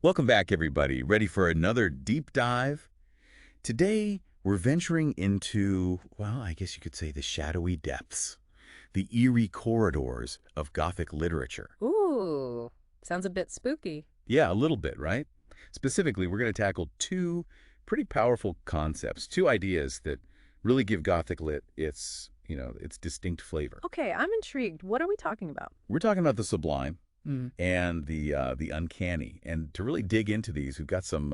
Welcome back, everybody. Ready for another deep dive? Today, we're venturing into, well, I guess you could say the shadowy depths, the eerie corridors of Gothic literature. Ooh, sounds a bit spooky. Yeah, a little bit, right? Specifically, we're going to tackle two pretty powerful concepts, two ideas that really give Gothic lit its distinct flavor. Okay, I'm intrigued. What are we talking about? We're talking about the Sublime Mm. and the Uncanny. And to really dig into these, we've got some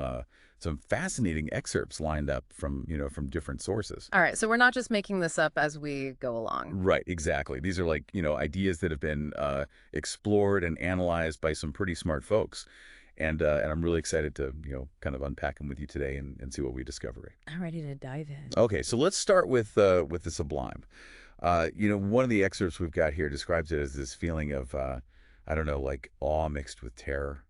fascinating excerpts lined up from different sources. All right, so we're not just making this up as we go along. Right, exactly. These are like ideas that have been explored and analyzed by some pretty smart folks, and I'm really excited to kind of unpack them with you today and see what we discover. I'm ready to dive in. Okay, so let's start with the Sublime. One of the excerpts we've got here describes it as this feeling of I don't know, like awe mixed with terror.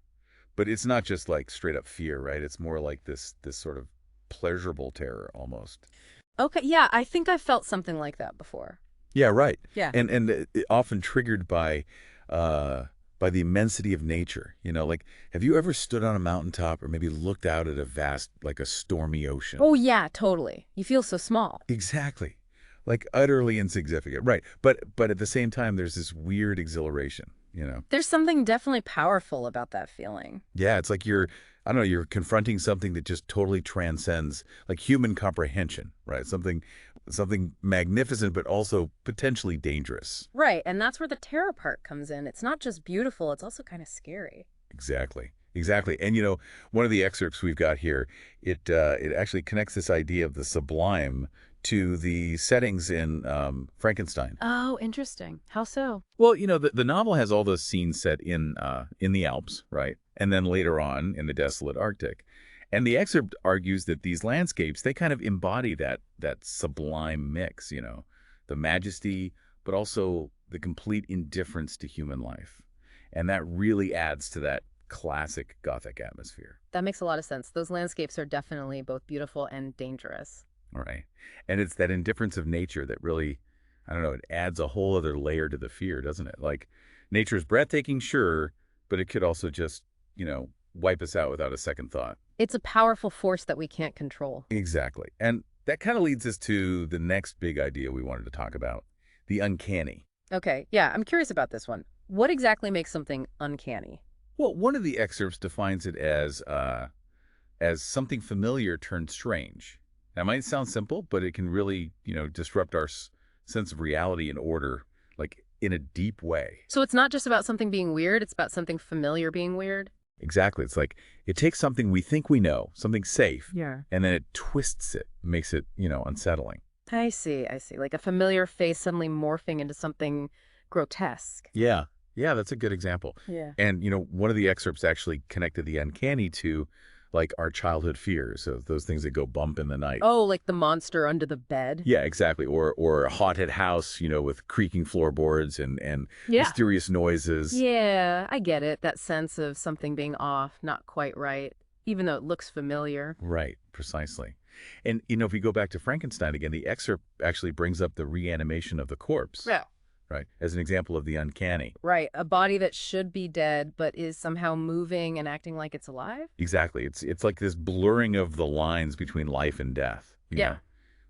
But it's not just like straight up fear, right? It's more like this sort of pleasurable terror almost. Okay, yeah, I think I felt something like that before. Yeah, right. Yeah. And often triggered by the immensity of nature. Like have you ever stood on a mountaintop or maybe looked out at a vast, like a stormy ocean? Oh, yeah, totally. You feel so small. Exactly. Like utterly insignificant. Right. But at the same time there's this weird exhilaration. There's something definitely powerful about that feeling. Yeah, it's like I don't know, you're confronting something that just totally transcends like human comprehension, right? Something magnificent, but also potentially dangerous. Right, and that's where the terror part comes in. It's not just beautiful, it's also kind of scary. Exactly. Exactly. And one of the excerpts we've got here, it actually connects this idea of the sublime to the settings in Frankenstein. Oh, interesting. How so? Well, the novel has all those scenes set in the Alps, right? And then later on in the desolate Arctic. And the excerpt argues that these landscapes, they kind of embody that sublime mix, the majesty, but also the complete indifference to human life. And that really adds to that classic Gothic atmosphere. That makes a lot of sense. Those landscapes are definitely both beautiful and dangerous. All right. And it's that indifference of nature that really, I don't know, it adds a whole other layer to the fear, doesn't it? Like nature's breathtaking, sure, but it could also just, wipe us out without a second thought. It's a powerful force that we can't control. Exactly. And that kind of leads us to the next big idea we wanted to talk about, the uncanny. Okay, yeah, I'm curious about this one. What exactly makes something uncanny? Well, one of the excerpts defines it as something familiar turned strange. That might sound simple, but it can really, disrupt our sense of reality and order, like in a deep way. So it's not just about something being weird, it's about something familiar being weird? Exactly. It's like it takes something we think we know, something safe, Yeah. and then it twists it, makes it, unsettling. I see, I see. Like a familiar face suddenly morphing into something grotesque. Yeah. Yeah, that's a good example. Yeah. And, one of the excerpts actually connected the uncanny to like our childhood fears, so those things that go bump in the night. Oh, like the monster under the bed? Yeah, exactly. Or a haunted house, with creaking floorboards and Yeah. mysterious noises. Yeah, I get it. That sense of something being off, not quite right, even though it looks familiar. Right, precisely. And, if you go back to Frankenstein again, the excerpt actually brings up the reanimation of the corpse, Yeah. right, as an example of the uncanny. Right, a body that should be dead but is somehow moving and acting like it's alive? Exactly. It's like this blurring of the lines between life and death, Yeah.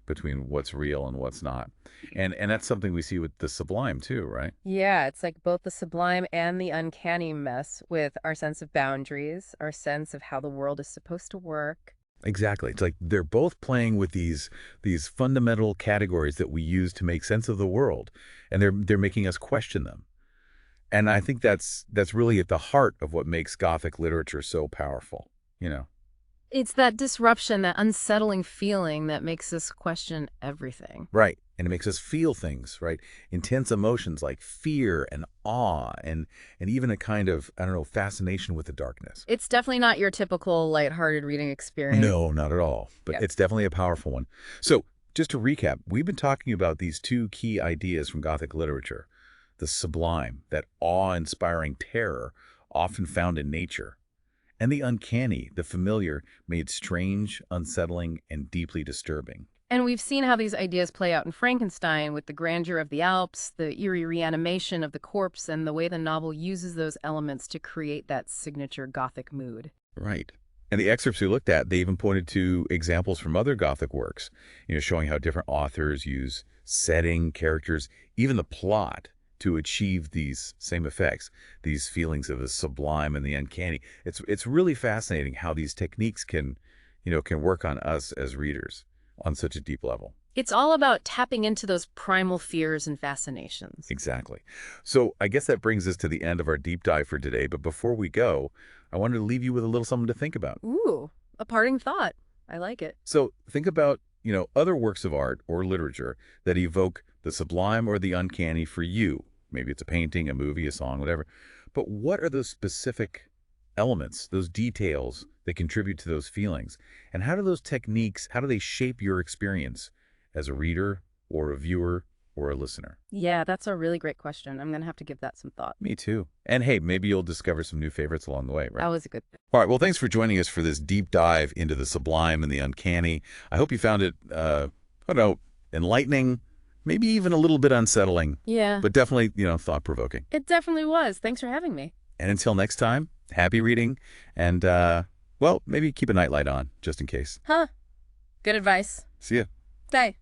between what's real and what's not. And that's something we see with the Sublime too, right? Yeah, it's like both the sublime and the uncanny mess with our sense of boundaries, our sense of how the world is supposed to work. Exactly. It's like they're both playing with these fundamental categories that we use to make sense of the world, and they're making us question them. And I think that's really at the heart of what makes Gothic literature so powerful, you know. It's that disruption, that unsettling feeling that makes us question everything. Right. And it makes us feel things, right? Intense emotions like fear and awe and even a kind of, I don't know, fascination with the darkness. It's definitely not your typical lighthearted reading experience. No, not at all. But Yeah. it's definitely a powerful one. So just to recap, we've been talking about these two key ideas from Gothic literature. The sublime, that awe-inspiring terror often found in nature. And the uncanny, the familiar, made strange, unsettling, and deeply disturbing. And we've seen how these ideas play out in Frankenstein with the grandeur of the Alps, the eerie reanimation of the corpse, and the way the novel uses those elements to create that signature Gothic mood. Right. And the excerpts we looked at, they even pointed to examples from other Gothic works, showing how different authors use setting, characters, even the plot to achieve these same effects, these feelings of the sublime and the uncanny. It's really fascinating how these techniques can work on us as readers on such a deep level. It's all about tapping into those primal fears and fascinations. Exactly. So I guess that brings us to the end of our deep dive for today. But before we go, I wanted to leave you with a little something to think about. Ooh, a parting thought. I like it. So think about, other works of art or literature that evoke the sublime or the uncanny for you. Maybe it's a painting, a movie, a song, whatever. But what are those specific elements, those details that contribute to those feelings? And how do those techniques, how do they shape your experience as a reader or a viewer or a listener? Yeah, that's a really great question. I'm going to have to give that some thought. Me too. And hey, maybe you'll discover some new favorites along the way, right? That was a good. All right. Well, thanks for joining us for this deep dive into the sublime and the uncanny. I hope you found it, I don't know, enlightening, maybe even a little bit unsettling, Yeah, but definitely, thought-provoking. it definitely was. Thanks for having me. And until next time, happy reading and, well, maybe keep a nightlight on just in case. Huh. Good advice. See ya. Bye.